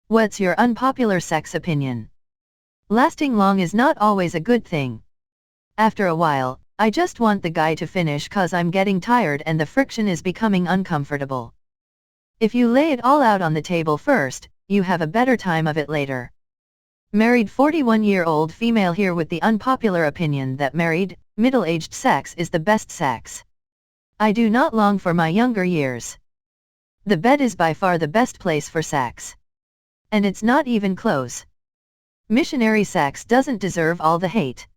What's your unpopular sex opinion? Lasting long is not always a good thing. After a while, I just want the guy to finish 'cause I'm getting tired and the friction is becoming uncomfortable. If you lay it all out on the table first, you have a better time of it later. Married 41-year-old female here with the unpopular opinion that married, middle-aged sex is the best sex. I do not long for my younger years. The bed is by far the best place for sex. And it's not even close. Missionary sex doesn't deserve all the hate.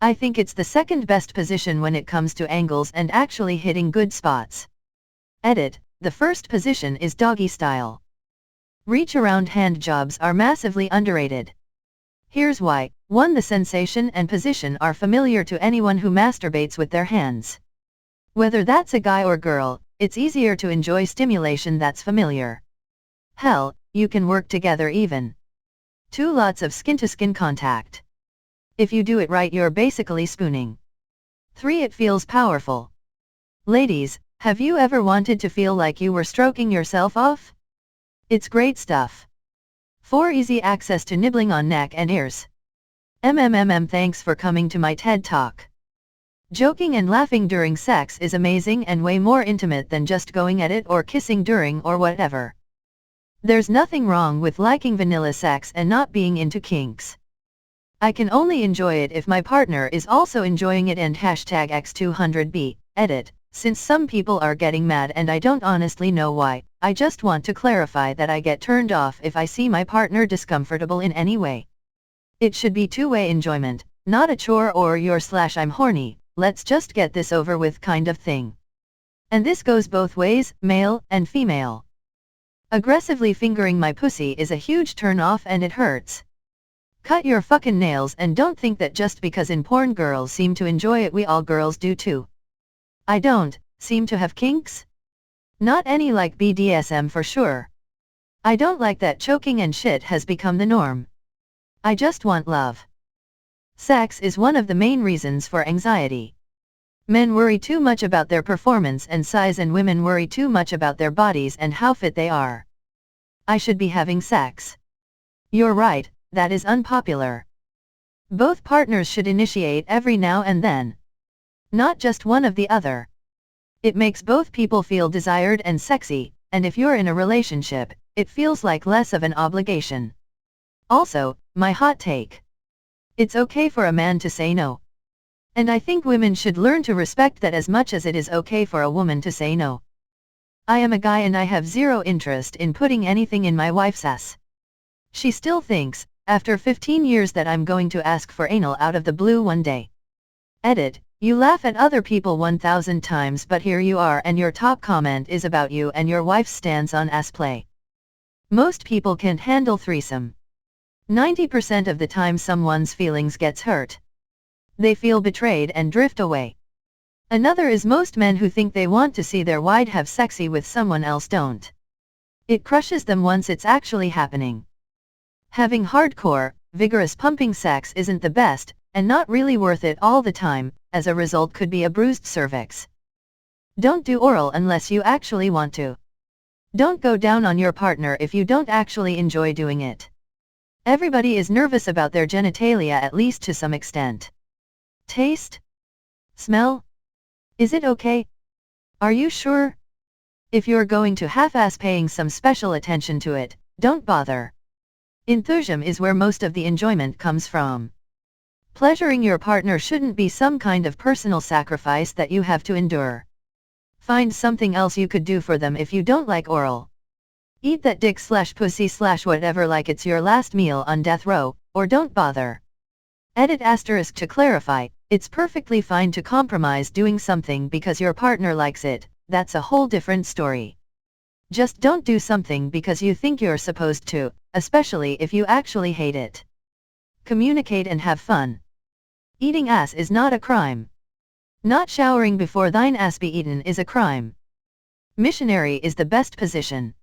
I think it's the second best position when it comes to angles and actually hitting good spots. Edit, the first position is doggy style. Reach around hand jobs are massively underrated. Here's why. 1. The sensation and position are familiar to anyone who masturbates with their hands. Whether that's a guy or girl, it's easier to enjoy stimulation that's familiar. Hell, you can work together even. 2. Lots of skin-to-skin contact. If you do it right, you're basically spooning. 3. It feels powerful. Ladies, have you ever wanted to feel like you were stroking yourself off? It's great stuff. 4. Easy access to nibbling on neck and ears. Thanks for coming to my TED Talk. Joking and laughing during sex is amazing and way more intimate than just going at it or kissing during or whatever. There's nothing wrong with liking vanilla sex and not being into kinks. I can only enjoy it if my partner is also enjoying it and #X200B, edit. Since some people are getting mad and I don't honestly know why, I just want to clarify that I get turned off if I see my partner discomfortable in any way. It should be two-way enjoyment, not a chore or I'm horny, let's just get this over with kind of thing. And this goes both ways, male and female. Aggressively fingering my pussy is a huge turn off and it hurts. Cut your fucking nails and don't think that just because in porn girls seem to enjoy it we all girls do too. I don't seem to have kinks. Not any like BDSM for sure. I don't like that choking and shit has become the norm. I just want love. Sex is one of the main reasons for anxiety. Men worry too much about their performance and size and women worry too much about their bodies and how fit they are. I should be having sex. You're right, that is unpopular. Both partners should initiate every now and then. Not just one of the other. It makes both people feel desired and sexy, and if you're in a relationship, it feels like less of an obligation. Also, my hot take. It's okay for a man to say no. And I think women should learn to respect that as much as it is okay for a woman to say no. I am a guy and I have zero interest in putting anything in my wife's ass. She still thinks, after 15 years, that I'm going to ask for anal out of the blue one day. Edit. You laugh at other people 1,000 times, but here you are and your top comment is about you and your wife's stance on ass play. Most people can't handle threesome. 90% of the time someone's feelings gets hurt. They feel betrayed and drift away. Another is most men who think they want to see their wife have sexy with someone else don't. It crushes them once it's actually happening. Having hardcore, vigorous pumping sex isn't the best, and not really worth it all the time, as a result could be a bruised cervix. Don't do oral unless you actually want to. Don't go down on your partner if you don't actually enjoy doing it. Everybody is nervous about their genitalia at least to some extent. Taste? Smell? Is it okay? Are you sure? If you're going to half-ass paying some special attention to it, don't bother. Enthusiasm is where most of the enjoyment comes from. Pleasuring your partner shouldn't be some kind of personal sacrifice that you have to endure. Find something else you could do for them if you don't like oral. Eat that dick/pussy/whatever like it's your last meal on death row, or don't bother. Edit * to clarify, it's perfectly fine to compromise doing something because your partner likes it, that's a whole different story. Just don't do something because you think you're supposed to, especially if you actually hate it. Communicate and have fun. Eating ass is not a crime. Not showering before thine ass be eaten is a crime. Missionary is the best position.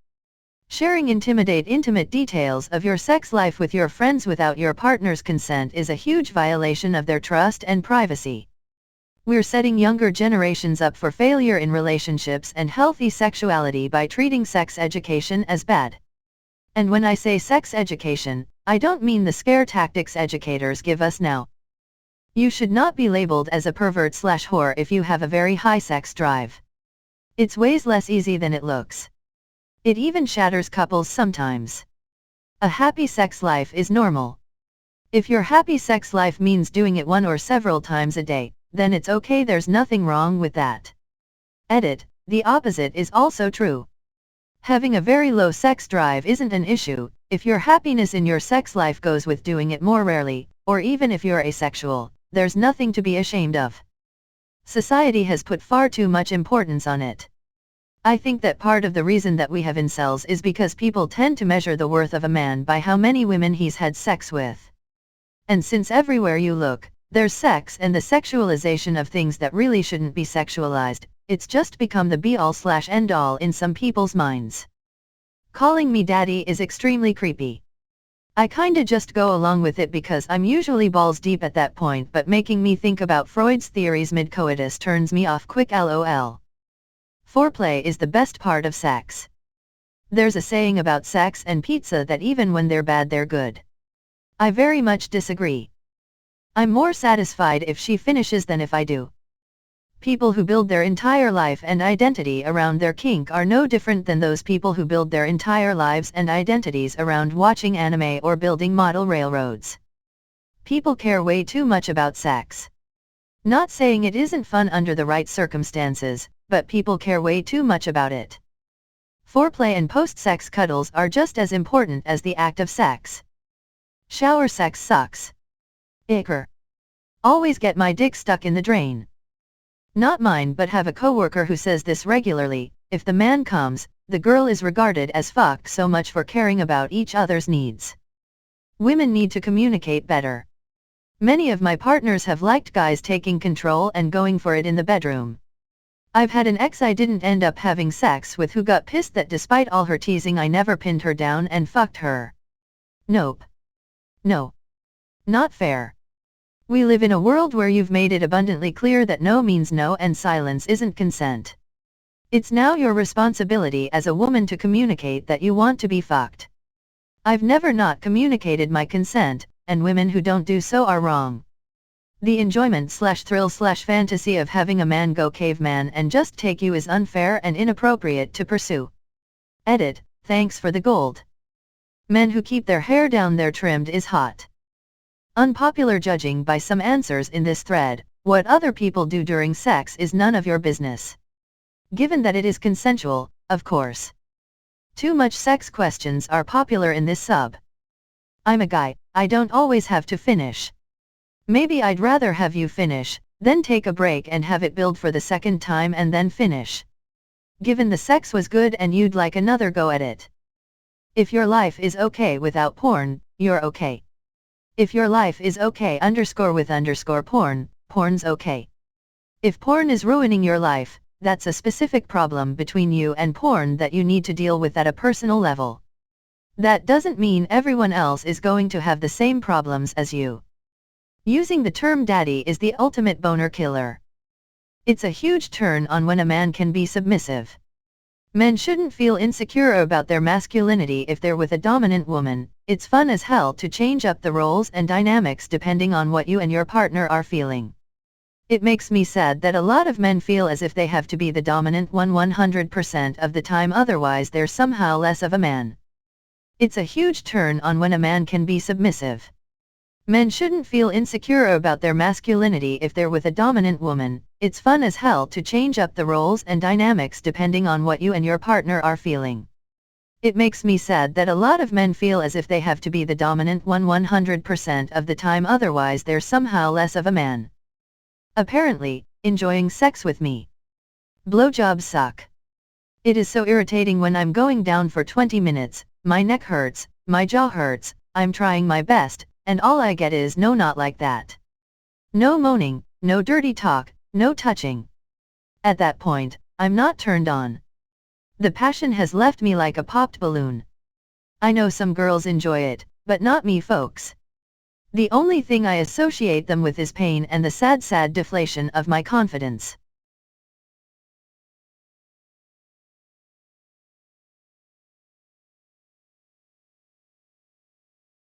Sharing intimate details of your sex life with your friends without your partner's consent is a huge violation of their trust and privacy. We're setting younger generations up for failure in relationships and healthy sexuality by treating sex education as bad. And when I say sex education, I don't mean the scare tactics educators give us now. You should not be labeled as a pervert/whore if you have a very high sex drive. It's ways less easy than it looks. It even shatters couples sometimes. A happy sex life is normal. If your happy sex life means doing it one or several times a day, then it's okay, there's nothing wrong with that. Edit, the opposite is also true. Having a very low sex drive isn't an issue, if your happiness in your sex life goes with doing it more rarely, or even if you're asexual, there's nothing to be ashamed of. Society has put far too much importance on it. I think that part of the reason that we have incels is because people tend to measure the worth of a man by how many women he's had sex with. And since everywhere you look, there's sex and the sexualization of things that really shouldn't be sexualized, it's just become the be-all/end-all in some people's minds. Calling me daddy is extremely creepy. I kinda just go along with it because I'm usually balls deep at that point, but making me think about Freud's theories mid-coitus turns me off quick, lol. Foreplay is the best part of sex. There's a saying about sex and pizza that even when they're bad they're good. I very much disagree. I'm more satisfied if she finishes than if I do. People who build their entire life and identity around their kink are no different than those people who build their entire lives and identities around watching anime or building model railroads. People care way too much about sex. Not saying it isn't fun under the right circumstances, but people care way too much about it. Foreplay and post-sex cuddles are just as important as the act of sex. Shower sex sucks. Icker. Always get my dick stuck in the drain. Not mine, but have a coworker who says this regularly: if the man comes, the girl is regarded as fucked. So much for caring about each other's needs. Women need to communicate better. Many of my partners have liked guys taking control and going for it in the bedroom. I've had an ex I didn't end up having sex with who got pissed that despite all her teasing I never pinned her down and fucked her. Nope. No. Not fair. We live in a world where you've made it abundantly clear that no means no and silence isn't consent. It's now your responsibility as a woman to communicate that you want to be fucked. I've never not communicated my consent, and women who don't do so are wrong. The enjoyment/thrill/fantasy of having a man go caveman and just take you is unfair and inappropriate to pursue. Edit, thanks for the gold. Men who keep their hair down there trimmed is hot. Unpopular. Judging by some answers in this thread, what other people do during sex is none of your business. Given that it is consensual, of course. Too much sex questions are popular in this sub. I'm a guy, I don't always have to finish. Maybe I'd rather have you finish, then take a break and have it build for the second time and then finish. Given the sex was good and you'd like another go at it. If your life is okay without porn, you're okay. If your life is okay _with _porn, porn's okay. If porn is ruining your life, that's a specific problem between you and porn that you need to deal with at a personal level. That doesn't mean everyone else is going to have the same problems as you. Using the term daddy is the ultimate boner killer. It's a huge turn on when a man can be submissive. Men shouldn't feel insecure about their masculinity if they're with a dominant woman. It's fun as hell to change up the roles and dynamics depending on what you and your partner are feeling. It makes me sad that a lot of men feel as if they have to be the dominant one 100% of the time, otherwise they're somehow less of a man. It's a huge turn on when a man can be submissive. Men shouldn't feel insecure about their masculinity if they're with a dominant woman. It's fun as hell to change up the roles and dynamics depending on what you and your partner are feeling. It makes me sad that a lot of men feel as if they have to be the dominant one 100% of the time, otherwise they're somehow less of a man. Apparently, enjoying sex with me. Blowjobs suck. It is so irritating when I'm going down for 20 minutes, my neck hurts, my jaw hurts, I'm trying my best, and all I get is no, not like that. No moaning, no dirty talk, no touching. At that point, I'm not turned on. The passion has left me like a popped balloon. I know some girls enjoy it, but not me, folks. The only thing I associate them with is pain and the sad deflation of my confidence.